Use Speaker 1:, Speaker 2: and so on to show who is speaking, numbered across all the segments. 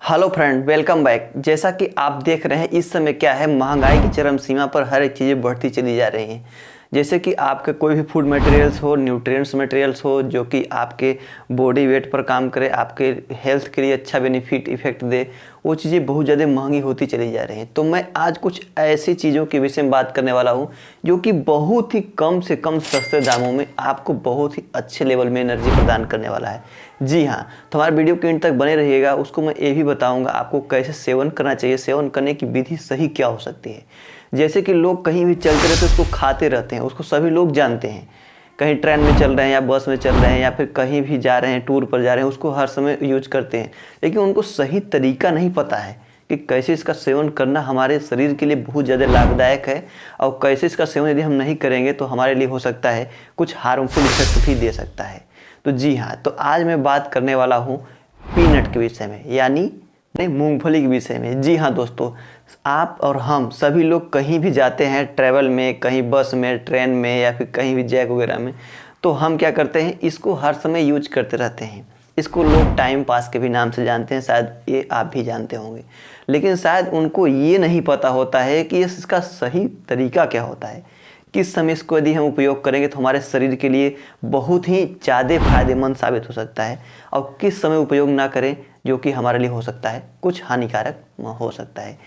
Speaker 1: Hello friend, welcome back. जैसा कि आप देख रहे हैं इस समय क्या है, महंगाई की चरम सीमा पर हर एक चीज़ें बढ़ती चली जा रही हैं। जैसे कि आपके कोई भी फूड मटेरियल्स हो, न्यूट्रिएंट्स मटेरियल्स हो, जो कि आपके बॉडी वेट पर काम करे, आपके हेल्थ के लिए अच्छा बेनिफिट इफेक्ट दे, वो चीज़ें बहुत ज़्यादा महंगी होती चली जा रही हैं। तो मैं आज कुछ ऐसी चीज़ों के विषय में बात करने वाला हूँ जो कि बहुत ही कम से कम सस्ते दामों में आपको बहुत ही अच्छे लेवल में एनर्जी प्रदान करने वाला है। जी हाँ, तो हमारे वीडियो के अंत तक बने रहिएगा। उसको मैं ये भी बताऊंगा आपको कैसे सेवन करना चाहिए, सेवन करने की विधि सही क्या हो सकती है। जैसे कि लोग कहीं भी चलते रहते हैं उसको खाते रहते हैं, उसको सभी लोग जानते हैं। कहीं ट्रेन में चल रहे हैं या बस में चल रहे हैं या फिर कहीं भी जा रहे हैं, टूर पर जा रहे हैं, उसको हर समय यूज करते हैं। लेकिन उनको सही तरीका नहीं पता है कि कैसे इसका सेवन करना हमारे शरीर के लिए बहुत ज़्यादा लाभदायक है, और कैसे इसका सेवन यदि हम नहीं करेंगे तो हमारे लिए हो सकता है कुछ हार्मफुल इफेक्ट भी दे सकता है। तो जी हाँ, तो आज मैं बात करने वाला हूँ पीनट के विषय में, यानी नहीं मूंगफली के विषय में। जी हाँ दोस्तों, आप और हम सभी लोग कहीं भी जाते हैं ट्रैवल में, कहीं बस में, ट्रेन में या फिर कहीं भी जैक वगैरह में, तो हम क्या करते हैं, इसको हर समय यूज करते रहते हैं। इसको लोग टाइम पास के भी नाम से जानते हैं, शायद ये आप भी जानते होंगे। लेकिन शायद उनको ये नहीं पता होता है कि इसका सही तरीका क्या होता है, किस समय इसको यदि हम उपयोग करेंगे तो हमारे शरीर के लिए बहुत ही ज़्यादा फायदेमंद साबित हो सकता है, और किस समय उपयोग ना करें जो कि हमारे लिए हो सकता है कुछ हानिकारक हो सकता है।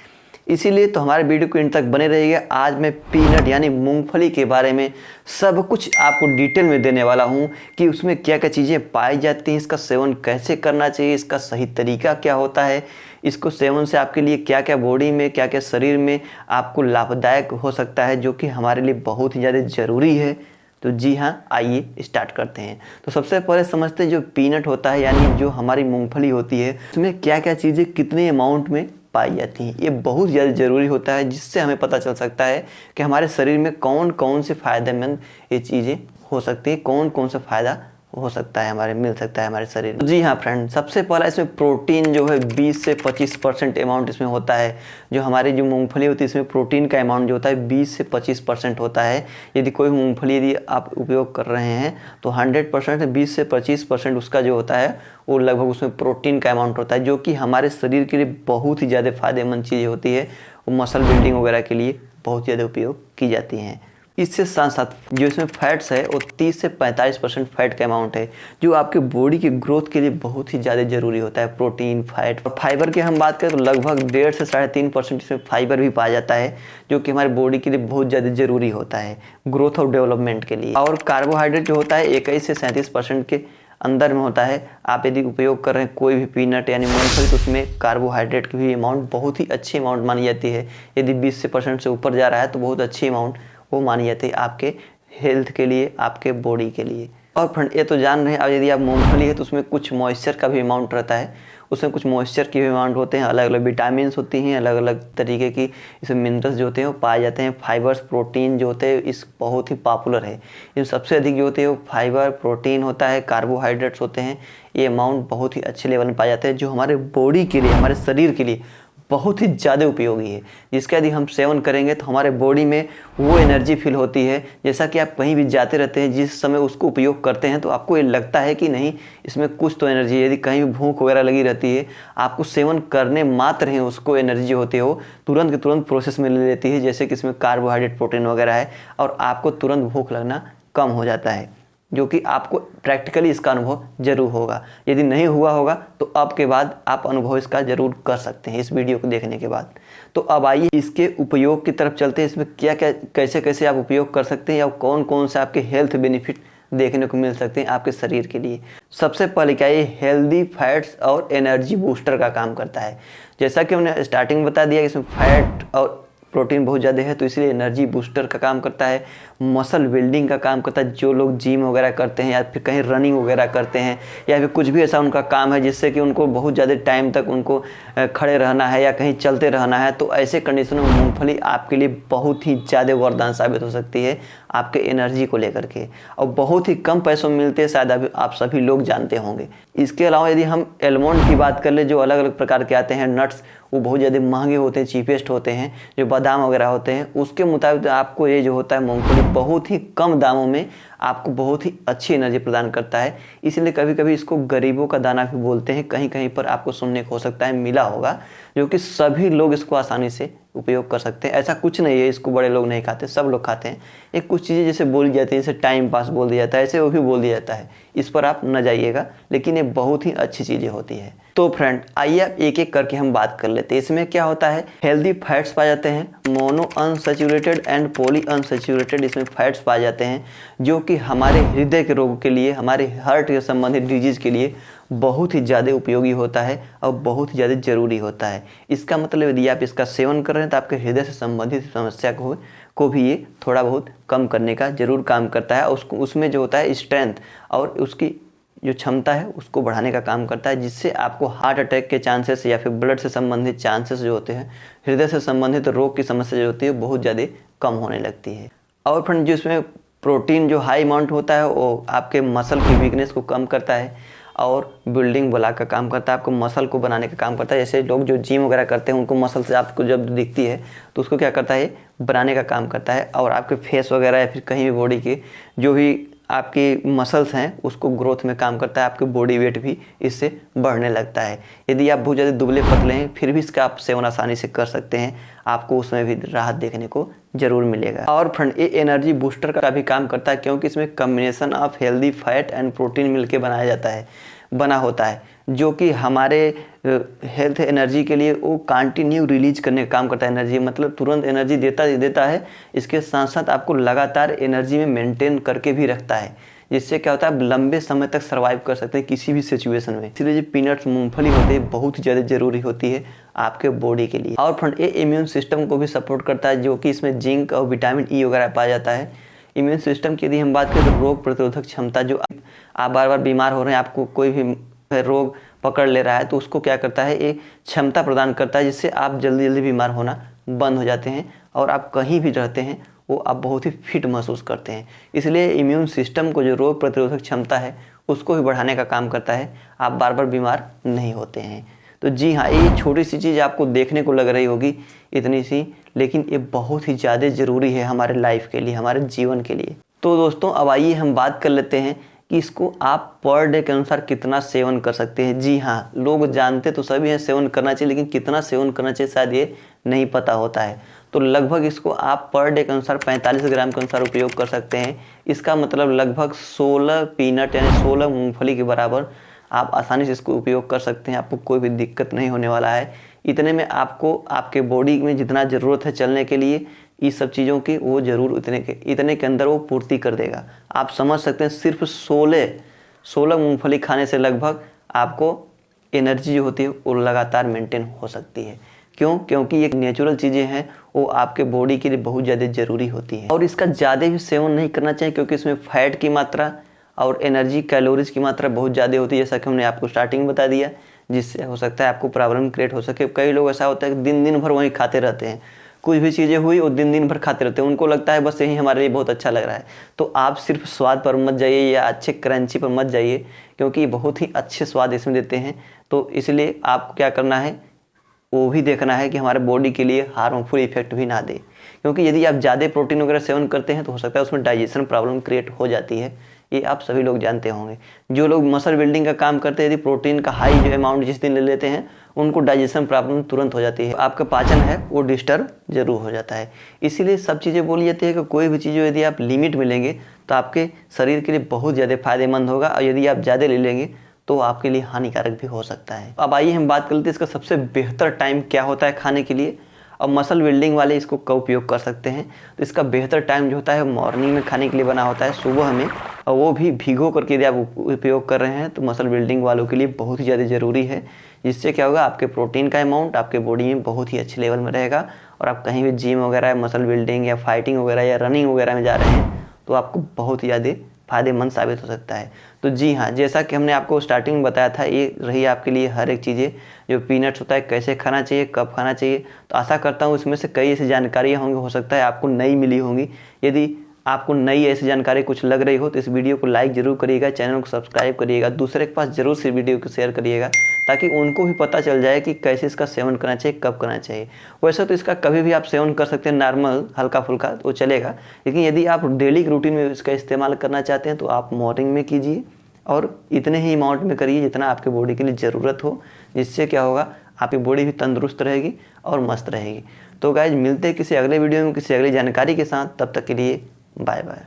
Speaker 1: इसीलिए तो हमारे वीडियो को इन तक बने रहिएगा। आज मैं पीनट यानी मूंगफली के बारे में सब कुछ आपको डिटेल में देने वाला हूँ कि उसमें क्या क्या चीज़ें पाई जाती हैं, इसका सेवन कैसे करना चाहिए, इसका सही तरीका क्या होता है, इसको सेवन से आपके लिए क्या क्या बॉडी में, क्या क्या शरीर में आपको लाभदायक हो सकता है, जो कि हमारे लिए बहुत ही ज़्यादा ज़रूरी है। तो जी हाँ, आइए स्टार्ट करते हैं। तो सबसे पहले समझते हैं जो पीनट होता है, यानी जो हमारी मूंगफली होती है, उसमें क्या क्या चीज़ें कितने अमाउंट में पाई जाती हैं। ये बहुत ज़्यादा ज़रूरी होता है, जिससे हमें पता चल सकता है कि हमारे शरीर में कौन कौन से फ़ायदेमंद ये चीज़ें हो सकती हैं, कौन कौन सा फ़ायदा हो सकता है, हमारे मिल सकता है हमारे शरीर में। जी हाँ फ्रेंड, सबसे पहला इसमें प्रोटीन जो है 20 से 25% अमाउंट इसमें होता है। जो हमारी जो मूंगफली होती है इसमें प्रोटीन का अमाउंट जो होता है 20 से 25% होता है। यदि कोई मूंगफली यदि आप उपयोग कर रहे हैं तो 100% 20 से 25% उसका जो होता है वो लगभग उसमें प्रोटीन का अमाउंट होता है, जो कि हमारे शरीर के लिए बहुत ही ज़्यादा फायदेमंद चीज़ें होती है। वो मसल बिल्डिंग वगैरह के लिए बहुत ज़्यादा उपयोग की जाती हैं। इससे साथ साथ जो इसमें फैट्स है वो 30 से 45% फैट का अमाउंट है, जो आपके बॉडी के ग्रोथ के लिए बहुत ही ज़्यादा ज़रूरी होता है। प्रोटीन, फैट और फाइबर की हम बात करें तो लगभग 1.5 से 3.5% इसमें फाइबर भी पाया जाता है, जो कि हमारी बॉडी के लिए बहुत ज़्यादा ज़रूरी होता है ग्रोथ और डेवलपमेंट के लिए। और कार्बोहाइड्रेट जो होता है 21 से 37% के अंदर में होता है। आप यदि उपयोग कर रहे हैं कोई भी पीनट यानी मूंगफली, तो उसमें कार्बोहाइड्रेट की भी अमाउंट बहुत ही अच्छी अमाउंट मानी जाती है। यदि 20% से ऊपर जा रहा है तो बहुत अच्छी अमाउंट वो मानी जाती है आपके हेल्थ के लिए, आपके बॉडी के लिए। और फ्रेंड ये तो जान रहे हैं, अब यदि आप मूंगफली है तो उसमें कुछ मॉइस्चर का भी अमाउंट रहता है, उसमें कुछ मॉइस्चर की भी अमाउंट होते हैं, अलग अलग विटामिन्स होती हैं, अलग अलग तरीके की इसमें मिनरल्स जो होते हैं वो पाए जाते हैं। फाइबर्स, प्रोटीन जो होते हैं इस बहुत ही पॉपुलर है। इसमें सबसे अधिक जो होते हैं वो फाइबर, प्रोटीन होता है, कार्बोहाइड्रेट्स होते हैं। ये अमाउंट बहुत ही अच्छे लेवल में पाए जाते हैं, जो हमारे बॉडी के लिए, हमारे शरीर के लिए बहुत ही ज़्यादा उपयोगी है, जिसका यदि हम सेवन करेंगे तो हमारे बॉडी में वो एनर्जी फील होती है। जैसा कि आप कहीं भी जाते रहते हैं, जिस समय उसको उपयोग करते हैं तो आपको ये लगता है कि नहीं, इसमें कुछ तो एनर्जी है। यदि कहीं भी भूख वगैरह लगी रहती है, आपको सेवन करने मात्र ही उसको एनर्जी होती है वो तुरंत के तुरंत प्रोसेस में ले लेती है, जैसे कि इसमें कार्बोहाइड्रेट, प्रोटीन वगैरह है, और आपको तुरंत भूख लगना कम हो जाता है, जो कि आपको प्रैक्टिकली इसका अनुभव जरूर होगा। यदि नहीं हुआ होगा तो अब के बाद आप अनुभव इसका जरूर कर सकते हैं इस वीडियो को देखने के बाद। तो अब आइए इसके उपयोग की तरफ चलते हैं। इसमें क्या क्या, कैसे कैसे आप उपयोग कर सकते हैं, या कौन कौन से आपके हेल्थ बेनिफिट देखने को मिल सकते हैं आपके शरीर के लिए। सबसे पहले क्या, ये हेल्दी फैट्स और एनर्जी बूस्टर का काम करता है। जैसा कि हमने स्टार्टिंग में बता दिया कि इसमें फैट और प्रोटीन बहुत ज़्यादा है, तो इसलिए एनर्जी बूस्टर का काम करता है, मसल बिल्डिंग का काम करता है। जो लोग जिम वगैरह करते हैं या फिर कहीं रनिंग वगैरह करते हैं, या फिर कुछ भी ऐसा उनका काम है जिससे कि उनको बहुत ज़्यादा टाइम तक उनको खड़े रहना है या कहीं चलते रहना है, तो ऐसे कंडीशनों में मूंगफली आपके लिए बहुत ही ज़्यादा वरदान साबित हो सकती है आपके एनर्जी को लेकर के, और बहुत ही कम पैसों में मिलते हैं, शायद अभी आप सभी लोग जानते होंगे। इसके अलावा यदि हम एलमंड की बात कर ले, जो अलग अलग प्रकार के आते हैं नट्स, वो बहुत ज़्यादा महंगे होते हैं, चीपेस्ट होते हैं, जो बादाम वगैरह होते हैं, उसके मुताबिक आपको ये जो होता है मूंगफली बहुत ही कम दामों में आपको बहुत ही अच्छी एनर्जी प्रदान करता है। इसलिए कभी कभी इसको गरीबों का दाना भी बोलते हैं, कहीं कहीं पर आपको सुनने को हो सकता है मिला होगा, जो कि सभी लोग इसको आसानी से उपयोग कर सकते हैं। ऐसा कुछ नहीं है इसको बड़े लोग नहीं खाते, सब लोग खाते हैं। एक कुछ चीज़ें जैसे बोली जाती है, जैसे टाइम पास बोल दिया जाता है, ऐसे वो भी बोल दिया जाता है, इस पर आप न जाइएगा, लेकिन ये बहुत ही अच्छी चीज़ें होती है। तो फ्रेंड आइए अब एक एक करके हम बात कर लेते हैं। इसमें क्या होता है, हेल्दी फैट्स पाए जाते हैं, mono unsaturated and poly unsaturated इसमें फैट्स पाए जाते हैं, जो कि हमारे हृदय के रोग के लिए, हमारे हार्ट के संबंधित डिजीज़ के लिए बहुत ही ज़्यादा उपयोगी होता है और बहुत ही ज़्यादा ज़रूरी होता है। इसका मतलब यदि आप इसका सेवन कर रहे हैं तो आपके हृदय से संबंधित समस्या को भी ये थोड़ा बहुत कम करने का ज़रूर काम करता है। उसमें जो होता है स्ट्रेंथ और उसकी जो क्षमता है उसको बढ़ाने का काम करता है, जिससे आपको हार्ट अटैक के चांसेस या फिर ब्लड से संबंधित चांसेस जो होते हैं, हृदय से संबंधित रोग की समस्या जो होती है बहुत ज़्यादा कम होने लगती है। और फ्रेंड जो इसमें प्रोटीन जो हाई अमाउंट होता है वो आपके मसल की वीकनेस को कम करता है और बिल्डिंग ब्लॉक का काम करता है, आपको मसल को बनाने का काम करता है। जैसे लोग जो जिम वगैरह करते हैं उनको मसल से आपको जब दिखती है तो उसको क्या करता है, बनाने का काम करता है, और आपके फेस वगैरह या फिर कहीं भी बॉडी के जो भी आपकी मसल्स हैं उसको ग्रोथ में काम करता है। आपके बॉडी वेट भी इससे बढ़ने लगता है। यदि आप बहुत ज़्यादा दुबले पतले हैं फिर भी इसका आप सेवन आसानी से कर सकते हैं, आपको उसमें भी राहत देखने को ज़रूर मिलेगा। और फ्रेंड ये एनर्जी बूस्टर का भी काम करता है, क्योंकि इसमें combination of healthy fat and protein मिलके बना होता है, जो कि हमारे हेल्थ एनर्जी के लिए वो कंटिन्यू रिलीज करने का काम करता है। एनर्जी मतलब तुरंत एनर्जी देता है, इसके साथ साथ आपको लगातार एनर्जी में मेंटेन करके भी रखता है, जिससे क्या होता है आप लंबे समय तक सर्वाइव कर सकते हैं किसी भी सिचुएशन में। इसलिए जो पीनट्स मूंगफली होते हैं बहुत ज़्यादा ज़रूरी होती है आपके बॉडी के लिए। और फ्रेंड ये इम्यून सिस्टम को भी सपोर्ट करता है, जो कि इसमें जिंक और विटामिन ई वगैरह पाया जाता है। इम्यून सिस्टम की यदि हम बात करें तो रोग प्रतिरोधक क्षमता, जो आप बार बार बीमार हो रहे हैं, आपको कोई भी रोग पकड़ ले रहा है तो उसको क्या करता है, ये क्षमता प्रदान करता है, जिससे आप जल्दी जल्दी बीमार होना बंद हो जाते हैं और आप कहीं भी रहते हैं वो आप बहुत ही फिट महसूस करते हैं। इसलिए इम्यून सिस्टम को जो रोग प्रतिरोधक क्षमता है उसको भी बढ़ाने का काम करता है, आप बार बार बीमार नहीं होते हैं। तो जी हाँ, ये छोटी सी चीज़ आपको देखने को लग रही होगी इतनी सी, लेकिन ये बहुत ही ज़्यादा ज़रूरी है हमारे लाइफ के लिए, हमारे जीवन के लिए। तो दोस्तों अब आइए हम बात कर लेते हैं कि इसको आप पर डे के अनुसार कितना सेवन कर सकते हैं। जी हाँ, लोग जानते तो सभी हैं सेवन करना चाहिए, लेकिन कितना सेवन करना चाहिए शायद ये नहीं पता होता है। तो लगभग इसको आप पर डे के अनुसार 45 ग्राम के अनुसार उपयोग कर सकते हैं। इसका मतलब लगभग 16 पीनट यानी 16 मूंगफली के बराबर आप आसानी से इसको उपयोग कर सकते हैं, आपको कोई भी दिक्कत नहीं होने वाला है। इतने में आपको आपके बॉडी में जितना ज़रूरत है चलने के लिए इस सब चीज़ों की, वो ज़रूर इतने के अंदर वो पूर्ति कर देगा। आप समझ सकते हैं सिर्फ 16 मूंगफली खाने से लगभग आपको एनर्जी जो होती है वो लगातार मेंटेन हो सकती है। क्योंकि ये नेचुरल चीज़ें हैं, वो आपके बॉडी के लिए बहुत ज़्यादा ज़रूरी होती है। और इसका ज़्यादा भी सेवन नहीं करना चाहिए, क्योंकि इसमें फैट की मात्रा और एनर्जी कैलोरीज की मात्रा बहुत ज़्यादा होती है, जैसा कि हमने आपको स्टार्टिंग में बता दिया, जिससे हो सकता है आपको प्रॉब्लम क्रिएट हो सके। कई लोग ऐसा होता है कि दिन भर वहीं खाते रहते हैं, कुछ भी चीज़ें हुई वो दिन भर खाते रहते हैं, उनको लगता है बस यही हमारे लिए बहुत अच्छा लग रहा है। तो आप सिर्फ स्वाद पर मत जाइए या अच्छे क्रंची पर मत जाइए, क्योंकि ये बहुत ही अच्छे स्वाद इसमें देते हैं। तो इसलिए आपको क्या करना है, वो भी देखना है कि हमारे बॉडी के लिए हार्मफुल इफेक्ट भी ना दे, क्योंकि यदि आप ज़्यादा प्रोटीन वगैरह सेवन करते हैं तो हो सकता है उसमें डाइजेशन प्रॉब्लम क्रिएट हो जाती है। ये आप सभी लोग जानते होंगे। जो लोग मसल बिल्डिंग का काम करते हैं, यदि प्रोटीन का हाई जो अमाउंट जिस दिन ले लेते हैं, उनको डाइजेशन प्रॉब्लम तुरंत हो जाती है, आपका पाचन है वो डिस्टर्ब जरूर हो जाता है। इसीलिए सब चीज़ें बोली जाती है कि कोई भी चीज़ यदि आप लिमिट में लेंगे तो आपके शरीर के लिए बहुत ज़्यादा फायदेमंद होगा, और यदि आप ज़्यादा ले लेंगे तो आपके लिए हानिकारक भी हो सकता है। अब आइए हम बात कर लेते हैं इसका सबसे बेहतर टाइम क्या होता है खाने के लिए। अब मसल बिल्डिंग वाले इसको कब उपयोग कर सकते हैं, तो इसका बेहतर टाइम जो होता है मॉर्निंग में खाने के लिए बना होता है, सुबह में, और वो भी भिगो करके यदि आप उपयोग कर रहे हैं तो मसल बिल्डिंग वालों के लिए बहुत ही ज़्यादा ज़रूरी है। जिससे क्या होगा, आपके प्रोटीन का अमाउंट आपके बॉडी में बहुत ही अच्छे लेवल में रहेगा, और आप कहीं भी जिम वगैरह मसल बिल्डिंग या फाइटिंग वगैरह या रनिंग वगैरह में जा रहे हैं तो आपको बहुत ही ज़्यादा फ़ायदेमंद साबित हो सकता है। तो जी हाँ, जैसा कि हमने आपको स्टार्टिंग में बताया था, ये रही आपके लिए हर एक चीज़ें, जो पीनट्स होता है कैसे खाना चाहिए, कब खाना चाहिए। तो आशा करता हूँ इसमें से कई ऐसी जानकारियाँ होंगी, हो सकता है आपको नई मिली होंगी। यदि आपको नई ऐसी जानकारी कुछ लग रही हो तो इस वीडियो को लाइक ज़रूर करिएगा, चैनल को सब्सक्राइब करिएगा, दूसरे के पास ज़रूर से वीडियो को शेयर करिएगा ताकि उनको भी पता चल जाए कि कैसे इसका सेवन करना चाहिए, कब करना चाहिए। वैसे तो इसका कभी भी आप सेवन कर सकते हैं, नॉर्मल हल्का फुल्का तो चलेगा, लेकिन यदि आप डेली रूटीन में इसका इस्तेमाल करना चाहते हैं तो आप मॉर्निंग में कीजिए और इतने ही अमाउंट में करिए जितना आपके बॉडी के लिए ज़रूरत हो, जिससे क्या होगा आपकी बॉडी भी तंदुरुस्त रहेगी और मस्त रहेगी। तो गाइज मिलते हैं किसी अगले वीडियो में किसी अगली जानकारी के साथ, तब तक के लिए बाय बाय।